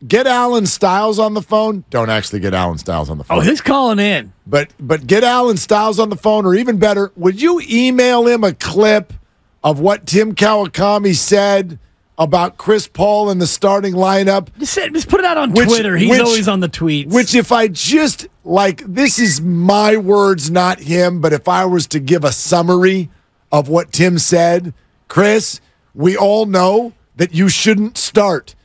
get Alan Stiles on the phone. Don't actually get Alan Stiles on the phone. Oh, he's calling in. But get Alan Stiles on the phone, or even better, would you email him a clip of what Tim Kawakami said about Chris Paul in the starting lineup? Just put it out on Twitter. He's always on the tweets. Which, if I just, this is my words, not him, but if I was to give a summary of what Tim said, Chris, we all know that you shouldn't start.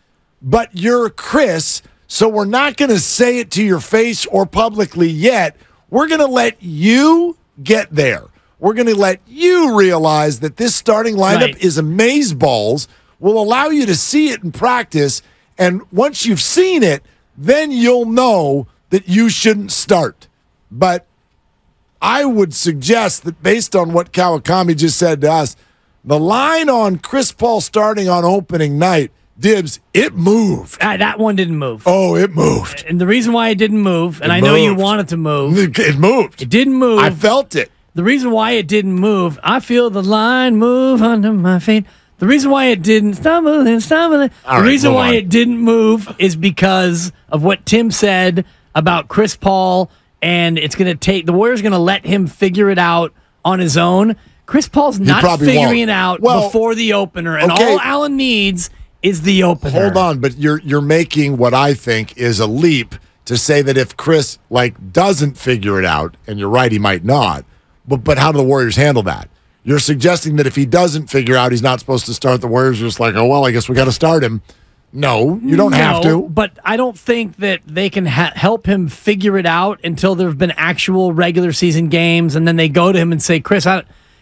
But you're Chris, so we're not going to say it to your face or publicly yet. We're going to let you get there. We're going to let you realize that this starting lineup is amazeballs. We'll allow you to see it in practice, and once you've seen it, then you'll know that you shouldn't start. But I would suggest that based on what Kawakami just said to us, the line on Chris Paul starting on opening night, Dibs, it moved. That one didn't move. Oh, it moved. And the reason why it didn't move, and I know you want it to move. It moved. It didn't move. I felt it. The reason why it didn't move, I feel the line move under my feet. The reason why it didn't stumble. The reason why it didn't move is because of what Tim said about Chris Paul, and it's going to take, the Warriors going to let him figure it out on his own. Chris Paul's not figuring it out before the opener, and all Allen needs is the opener. Hold on, but you're making what I think is a leap to say that if Chris doesn't figure it out, and you're right, he might not. But how do the Warriors handle that? You're suggesting that if he doesn't figure out he's not supposed to start, the Warriors are just oh well, I guess we got to start him. No, you don't have to. But I don't think that they can help him figure it out until there have been actual regular season games, and then they go to him and say, Chris,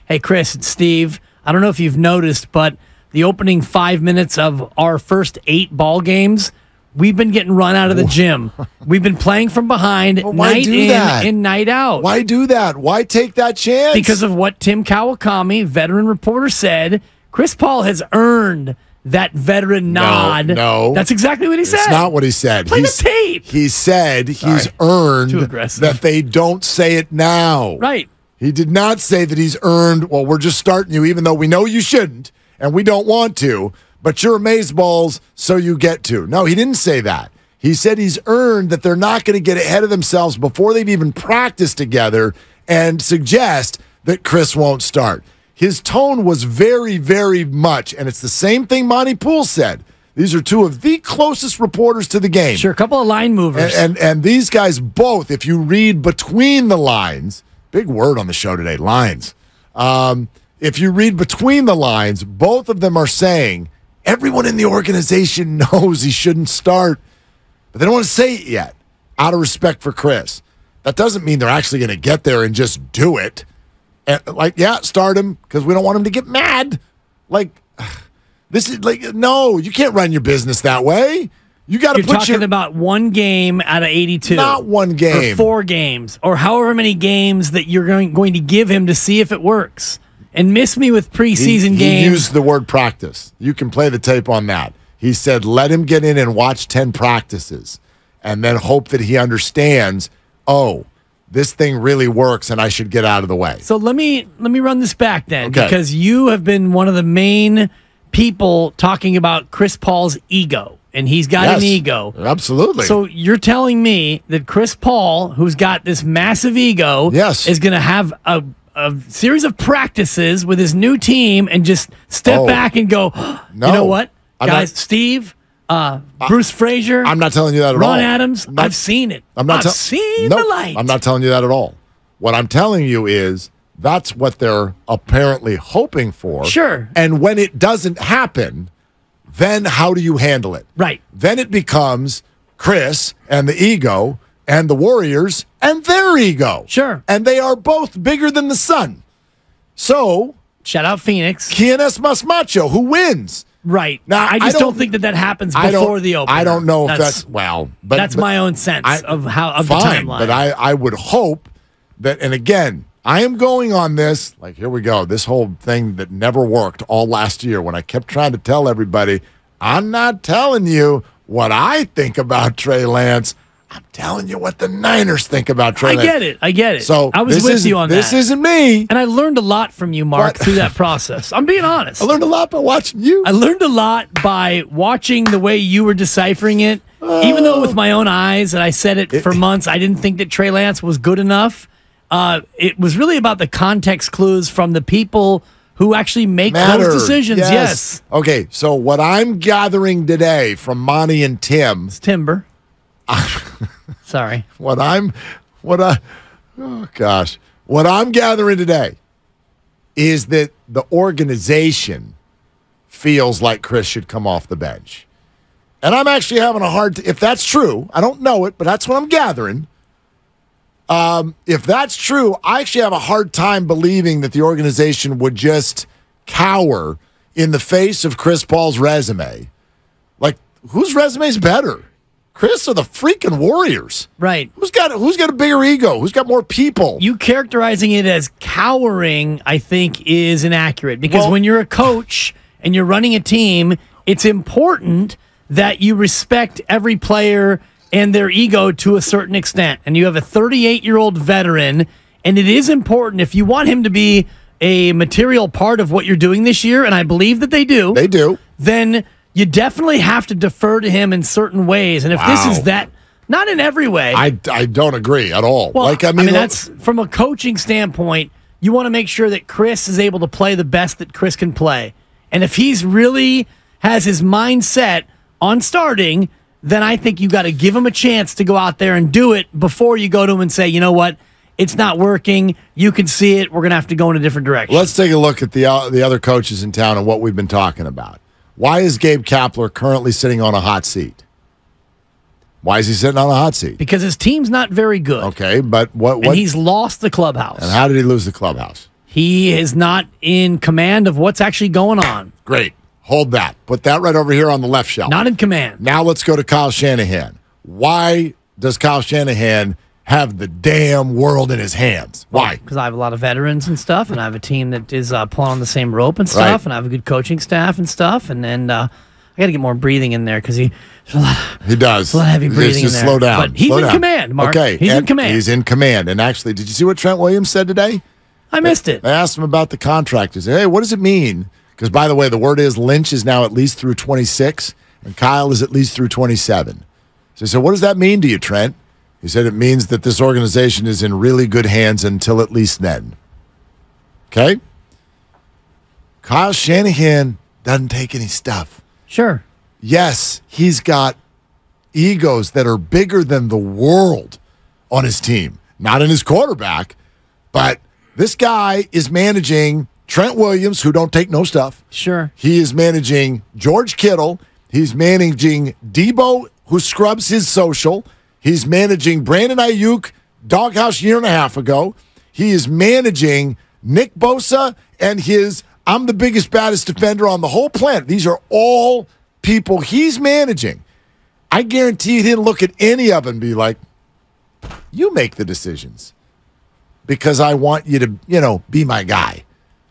hey Chris, it's Steve. I don't know if you've noticed, but the opening 5 minutes of our first 8 ball games, we've been getting run out of the gym. We've been playing from behind night in and night out. Why do that? Why take that chance? Because of what Tim Kawakami, veteran reporter, said. Chris Paul has earned that veteran nod. No. That's exactly what he said. It's not what he said. Play the tape. He said he's earned that they don't say it now. Right. He did not say that he's earned, well, we're just starting you, even though we know you shouldn't, and we don't want to, but you're amazeballs, so you get to. No, he didn't say that. He said he's earned that they're not going to get ahead of themselves before they've even practiced together and suggest that Chris won't start. His tone was very, very much, and it's the same thing Monty Poole said. These are two of the closest reporters to the game. Sure, a couple of line movers. And these guys both, if you read between the lines, big word on the show today, lines. If you read between the lines, both of them are saying everyone in the organization knows he shouldn't start, but they don't want to say it yet out of respect for Chris. That doesn't mean they're actually going to get there and just do it. And start him because we don't want him to get mad. This is no, you can't run your business that way. You got to put talking about one game out of 82. Not one game. Or 4 games. Or however many games that you're going to give him to see if it works. And miss me with preseason games. He used the word practice. You can play the tape on that. He said, let him get in and watch 10 practices and then hope that he understands, this thing really works and I should get out of the way. So let me run this back then, because you have been one of the main people talking about Chris Paul's ego, and he's got an ego. Absolutely. So you're telling me that Chris Paul, who's got this massive ego, is going to have a series of practices with his new team and just step back and go, no, you know what, guys, Steve, Bruce Frazier, I'm not telling you that at all. Ron Adams, I've seen it. I've seen the light. I'm not telling you that at all. What I'm telling you is that's what they're apparently hoping for. Sure. And when it doesn't happen, then how do you handle it? Right. Then it becomes Chris and the ego and the Warriors and their ego. Sure. And they are both bigger than the sun. So, shout out Phoenix. ¿Quién es más macho? Who wins? Right. Now, I just don't think that happens before the opener. I don't know if that's but that's my own sense of the timeline. But I would hope that, and again, I am going on this, here we go, this whole thing that never worked all last year when I kept trying to tell everybody, I'm not telling you what I think about Trey Lance. I'm telling you what the Niners think about Trey Lance. I get it. So I was with you on that. This isn't me. And I learned a lot from you, Mark, through that process. I'm being honest. I learned a lot by watching you. I learned a lot by watching the way you were deciphering it Even though with my own eyes, and I said it for months, I didn't think that Trey Lance was good enough. It was really about the context clues from the people who actually make those decisions. Yes. Okay, so what I'm gathering today from Monty and Tim. It's Timber. Sorry. What I'm gathering today is that the organization feels like Chris should come off the bench. And I'm actually having a hard if that's true, I don't know it, but that's what I'm gathering. If that's true, I actually have a hard time believing that the organization would just cower in the face of Chris Paul's resume. Like, whose resume is better? Chris or the freaking Warriors? Right. Who's got a bigger ego? Who's got more people? You characterizing it as cowering, I think, is inaccurate. Because when you're a coach and you're running a team, it's important that you respect every player and their ego to a certain extent. And you have a 38-year-old veteran, and it is important if you want him to be a material part of what you're doing this year, and I believe that they do. They do. Then you definitely have to defer to him in certain ways. And if this is that, not in every way. I don't agree at all. Well, I mean that's from a coaching standpoint, you want to make sure that Chris is able to play the best that Chris can play. And if he's really has his mindset on starting, then I think you got to give him a chance to go out there and do it before you go to him and say, you know what, it's not working. You can see it. We're going to have to go in a different direction. Let's take a look at the other coaches in town and what we've been talking about. Why is Gabe Kapler currently sitting on a hot seat? Why is he sitting on a hot seat? Because his team's not very good. Okay, but what? And he's lost the clubhouse. And how did he lose the clubhouse? He is not in command of what's actually going on. Great. Hold that. Put that right over here on the left shelf. Not in command. Now let's go to Kyle Shanahan. Why does Kyle Shanahan have the damn world in his hands? Why? Because I have a lot of veterans and stuff, and I have a team that is pulling on the same rope and stuff, Right. and I have a good coaching staff and stuff, and then I got to get more breathing in there because He does. a lot of heavy breathing Just in there. slow down. But he's Slow in down. command, Mark. Okay. He's in command. He's in command. And actually, did you see what Trent Williams said today? I missed it. I asked him about the contract. He said, hey, what does it mean? Because, by the way, the word is Lynch is now at least through 26, and Kyle is at least through 27. So I said, what does that mean to you, Trent? He said it means that this organization is in really good hands until at least then. Okay? Kyle Shanahan doesn't take any stuff. Sure. Yes, he's got egos that are bigger than the world on his team. Not in his quarterback, but this guy is managing Trent Williams, who don't take no stuff. Sure. He is managing George Kittle. He's managing Debo, who scrubs his social. He's managing Brandon Ayuk, doghouse year and a half ago. He is managing Nick Bosa and his I'm the biggest, baddest defender on the whole planet. These are all people he's managing. I guarantee he didn't look at any of them and be like, you make the decisions because I want you to, be my guy.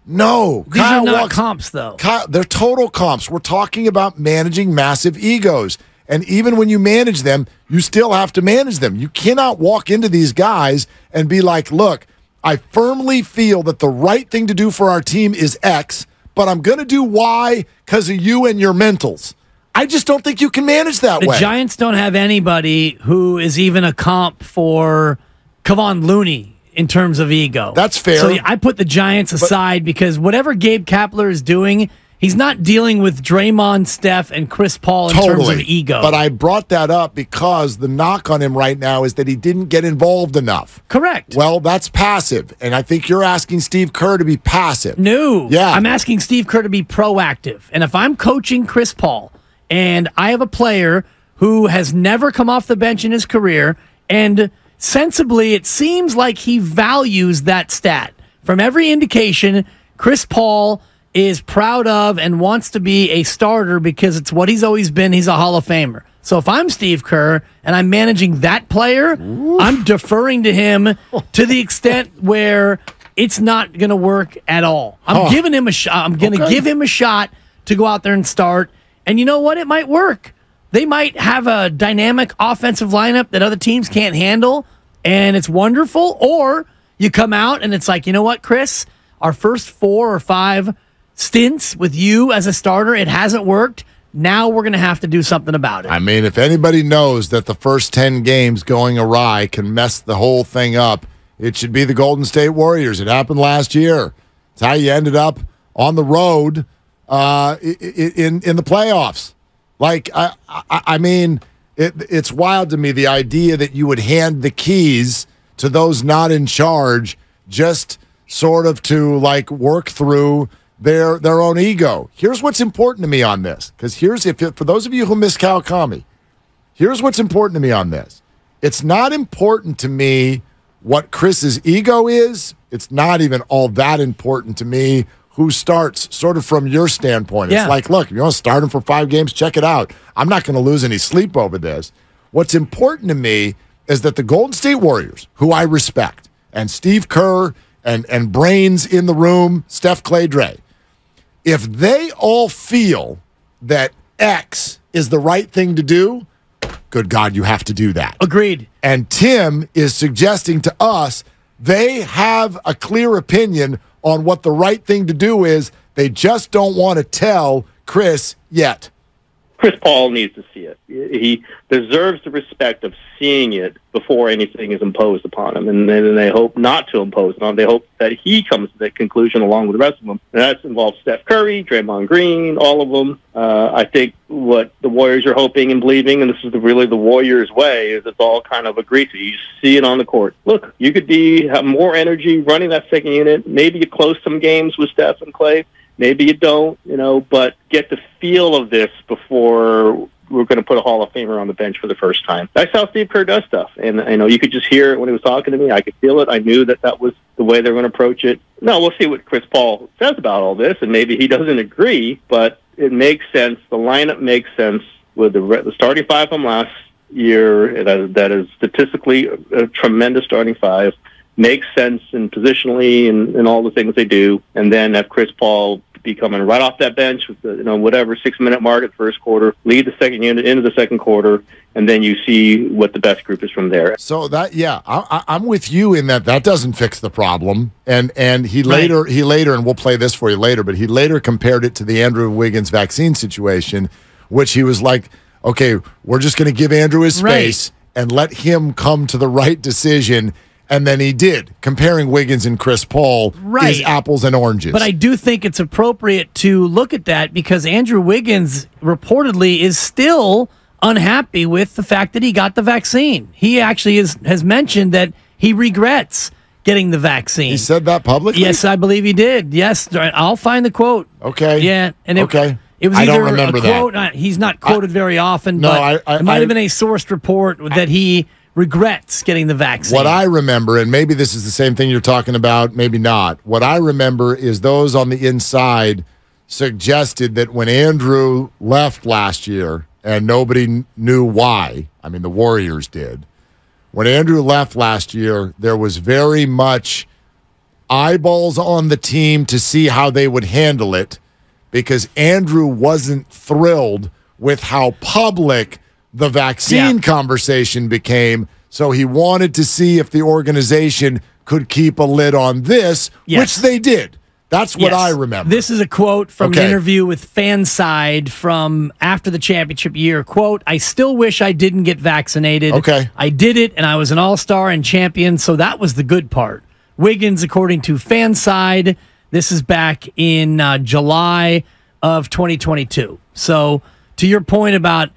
No. These are not comps, though. They're total comps. We're talking about managing massive egos. And even when you manage them, you still have to manage them. You cannot walk into these guys and be like, look, I firmly feel that the right thing to do for our team is X, but I'm going to do Y because of you and your mentals. I just don't think you can manage that way. The Giants don't have anybody who is even a comp for Kevon Looney in terms of ego. That's fair. So I put the Giants aside because whatever Gabe Kapler is doing, he's not dealing with Draymond, Steph, and Chris Paul in terms of ego. But I brought that up because the knock on him right now is that he didn't get involved enough. Correct. Well, that's passive. And I think you're asking Steve Kerr to be passive. No. Yeah. I'm asking Steve Kerr to be proactive. And if I'm coaching Chris Paul and I have a player who has never come off the bench in his career, and sensibly it seems like he values that stat. From every indication, Chris Paul is proud of and wants to be a starter because it's what he's always been. He's a Hall of Famer. So if I'm Steve Kerr and I'm managing that player, I'm deferring to him to the extent where it's not going to work at all. I'm giving him a shot. I'm going to give him a shot to go out there and start. And you know what? It might work. They might have a dynamic offensive lineup that other teams can't handle, and it's wonderful. Or you come out and it's like, you know what, Chris? Our first 4 or 5 stints with you as a starter, it hasn't worked. Now we're going to have to do something about it. I mean, if anybody knows that the first 10 games going awry can mess the whole thing up, it should be the Golden State Warriors. It happened last year. It's how you ended up on the road in the playoffs. Like, I mean, it's wild to me, the idea that you would hand the keys to those not in charge just sort of to, like, work through their own ego. Here's what's important to me on this, because for those of you who miss Kawakami, here's what's important to me on this. It's not important to me what Chris's ego is. It's not even all that important to me who starts, sort of from your standpoint. It's like, look, if you want to start him for 5 games, check it out. I'm not going to lose any sleep over this. What's important to me is that the Golden State Warriors, who I respect, and Steve Kerr and brains in the room, Steph Clay Dre, if they all feel that X is the right thing to do, good God, you have to do that. Agreed. And Tim is suggesting to us they have a clear opinion on what the right thing to do is. They just don't want to tell Chris yet. Chris Paul needs to see it. He deserves the respect of seeing it before anything is imposed upon him. And then they hope not to impose it on him. They hope that he comes to that conclusion along with the rest of them. And that involves Steph Curry, Draymond Green, all of them. I think what the Warriors are hoping and believing, and this is really the Warriors' way, is it's all kind of agreed to. You see it on the court. Look, you could have more energy running that second unit. Maybe you close some games with Steph and Clay. Maybe you don't, but get the feel of this before we're going to put a Hall of Famer on the bench for the first time. That's how Steve Kerr does stuff. And, you could just hear it when he was talking to me. I could feel it. I knew that was the way they were going to approach it. No, we'll see what Chris Paul says about all this, and maybe he doesn't agree, but it makes sense. The lineup makes sense with the starting 5 from last year. That is statistically a tremendous starting 5. Makes sense and positionally and all the things they do. And then have Chris Paul be coming right off that bench with the, whatever 6-minute mark at the first quarter, lead the second unit into the second quarter, and then you see what the best group is from there. So that, I'm with you in that doesn't fix the problem. And he later, and we'll play this for you later, but he later compared it to the Andrew Wiggins vaccine situation, which he was like, okay, we're just going to give Andrew his space and let him come to the right decision. And then he did. Comparing Wiggins and Chris Paul is apples and oranges. But I do think it's appropriate to look at that because Andrew Wiggins reportedly is still unhappy with the fact that he got the vaccine. He actually has mentioned that he regrets getting the vaccine. He said that publicly? Yes, I believe he did. Yes, I'll find the quote. Okay. Yeah. And it was I either don't remember a quote. that. He's not quoted very often, but it might have been a sourced report that he regrets getting the vaccine. What I remember, and maybe this is the same thing you're talking about, maybe not. What I remember is those on the inside suggested that when Andrew left last year, and nobody knew why, I mean, the Warriors did. When Andrew left last year, there was very much eyeballs on the team to see how they would handle it because Andrew wasn't thrilled with how public the vaccine conversation became, so he wanted to see if the organization could keep a lid on this, which they did. That's what I remember. This is a quote from an interview with Fanside from after the championship year. Quote, I still wish I didn't get vaccinated. I did it, and I was an all-star and champion, so that was the good part. Wiggins, according to Fanside, this is back in July of 2022. So to your point about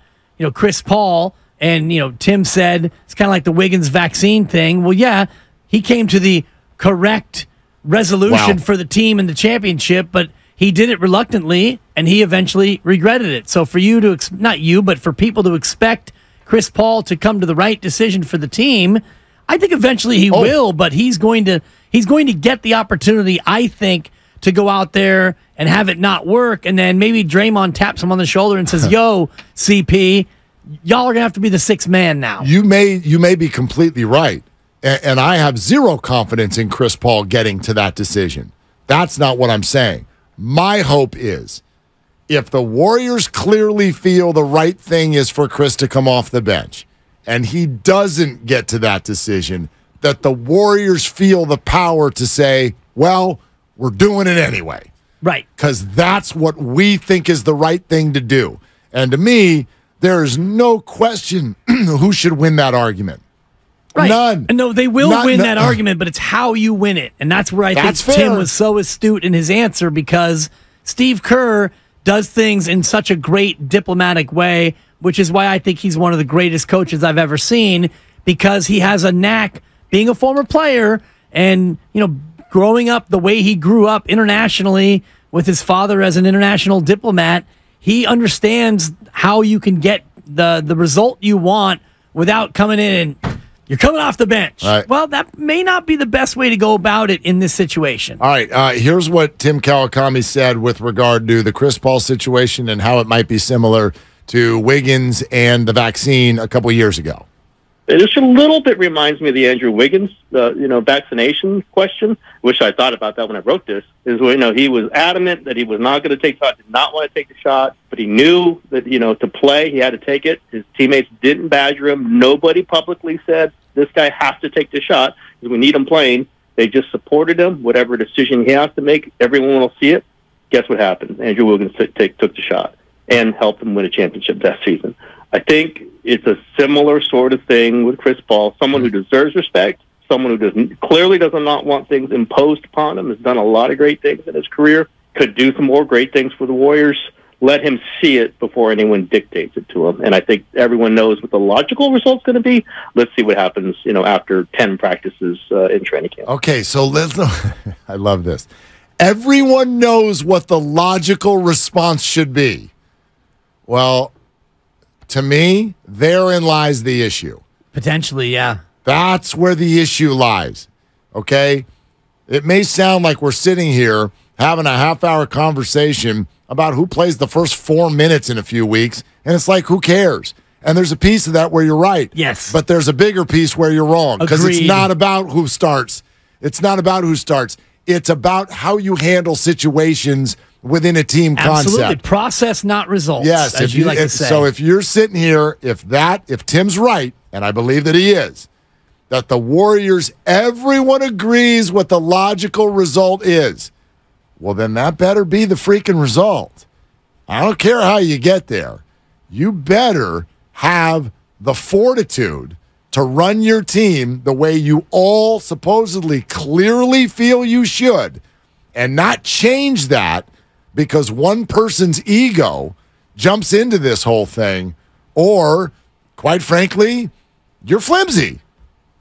Chris Paul, and, Tim said it's kind of like the Wiggins vaccine thing. Well, yeah, he came to the correct resolution for the team in the championship, but he did it reluctantly, and he eventually regretted it. So for you to, not you, but for people to expect Chris Paul to come to the right decision for the team, I think eventually he will, but he's going to get the opportunity, I think, to go out there and have it not work, and then maybe Draymond taps him on the shoulder and says, yo, CP, y'all are going to have to be the sixth man now. You may be completely right, and I have zero confidence in Chris Paul getting to that decision. That's not what I'm saying. My hope is if the Warriors clearly feel the right thing is for Chris to come off the bench, and he doesn't get to that decision, that the Warriors feel the power to say, well, we're doing it anyway. Right. Because that's what we think is the right thing to do. And to me, there is no question who should win that argument. Right. None. No, they will win that argument, but it's how you win it. And that's where I think Tim was so astute in his answer, because Steve Kerr does things in such a great diplomatic way, which is why I think he's one of the greatest coaches I've ever seen, because he has a knack, being a former player and, growing up the way he grew up internationally with his father as an international diplomat. He understands how you can get the result you want without coming in and you're coming off the bench. Right. Well, that may not be the best way to go about it in this situation. All right, here's what Tim Kawakami said with regard to the Chris Paul situation and how it might be similar to Wiggins and the vaccine a couple years ago. It just a little bit reminds me of the Andrew Wiggins, vaccination question. Wish I thought about that when I wrote this. Is he was adamant that he was not going to take the shot, did not want to take the shot, but he knew that to play he had to take it. His teammates didn't badger him. Nobody publicly said this guy has to take the shot because we need him playing. They just supported him. Whatever decision he has to make, everyone will see it. Guess what happened? Andrew Wiggins took the shot and helped them win a championship that season. I think it's a similar sort of thing with Chris Paul, someone who deserves respect, someone who clearly does not want things imposed upon him, has done a lot of great things in his career, could do some more great things for the Warriors. Let him see it before anyone dictates it to him. And I think everyone knows what the logical result's going to be. Let's see what happens, after 10 practices in training camp. Okay, so I love this. Everyone knows what the logical response should be. Well, to me, therein lies the issue. Potentially, yeah. That's where the issue lies, okay? It may sound like we're sitting here having a half-hour conversation about who plays the first 4 minutes in a few weeks, and it's like, who cares? And there's a piece of that where you're right. Yes. But there's a bigger piece where you're wrong, because it's Agreed. not about who starts. It's not about who starts. It's about how you handle situations within a team concept. Absolutely. Process, not results, yes, as you like to say. So if you're sitting here, if Tim's right, and I believe that he is, that the Warriors, everyone agrees what the logical result is, well, then that better be the freaking result. I don't care how you get there. You better have the fortitude to run your team the way you all supposedly clearly feel you should, and not change that because one person's ego jumps into this whole thing, or, quite frankly, you're flimsy.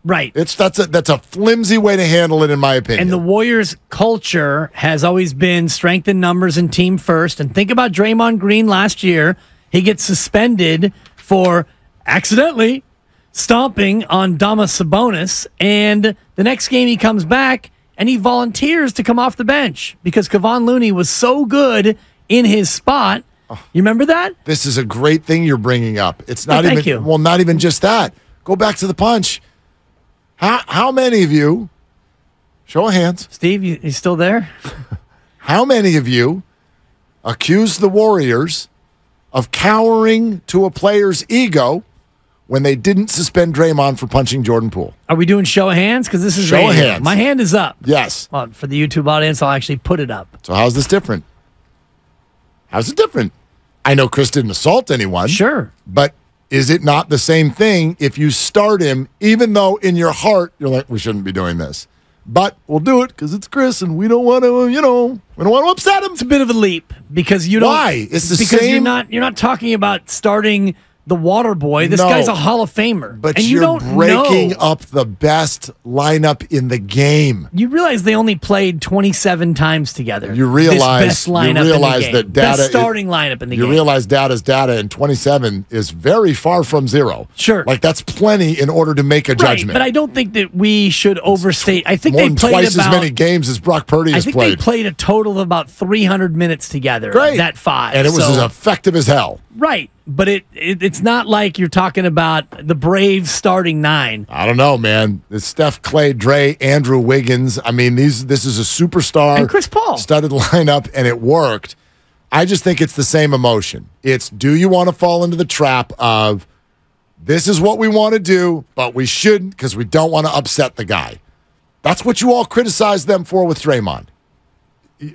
Right. That's a flimsy way to handle it, in my opinion. And the Warriors' culture has always been strength in numbers and team first. And think about Draymond Green last year. He gets suspended for accidentally stomping on Domas Sabonis, and the next game he comes back and he volunteers to come off the bench because Kevon Looney was so good in his spot. You remember that? This is a great thing you're bringing up. It's not thank you. Well, not even just that. Go back to the punch. How many of you, show of hands. Steve, you still there? How many of you accuse the Warriors of cowering to a player's ego when they didn't suspend Draymond for punching Jordan Poole? Are we doing show of hands? Because this is show of radio. hands. My hand is up. Yes. Well, for the YouTube audience, I'll actually put it up. So how's this different? How's it different? I know Chris didn't assault anyone. Sure. But is it not the same thing if you start him, even though in your heart you're like, we shouldn't be doing this? But we'll do it because it's Chris and we don't want to, we don't want to upset him. It's a bit of a leap because you don't. Why? It's the because same. You're not talking about starting the water boy. This guy's a Hall of Famer. But and you're don't breaking know. up the best lineup in the game. You realize they only played 27 times together. You realize, this best lineup in the game. that data best starting lineup in the game. You realize data's data, and 27 is very far from zero. Sure. Like, that's plenty in order to make a judgment. But I don't think that we should overstate. I think More they than played twice about as many games as Brock Purdy has I think played. they played a total of about 300 minutes together. Great. That 5. And it was as effective as hell. Right. But it's not like you're talking about the Braves starting 9. I don't know, man. It's Steph, Clay, Dre, Andrew Wiggins. I mean, this is a superstar. And Chris Paul. Studded lineup, and it worked. I just think it's the same emotion. It's, do you want to fall into the trap of, this is what we want to do, but we shouldn't because we don't want to upset the guy. That's what you all criticized them for with Draymond.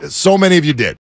So many of you did.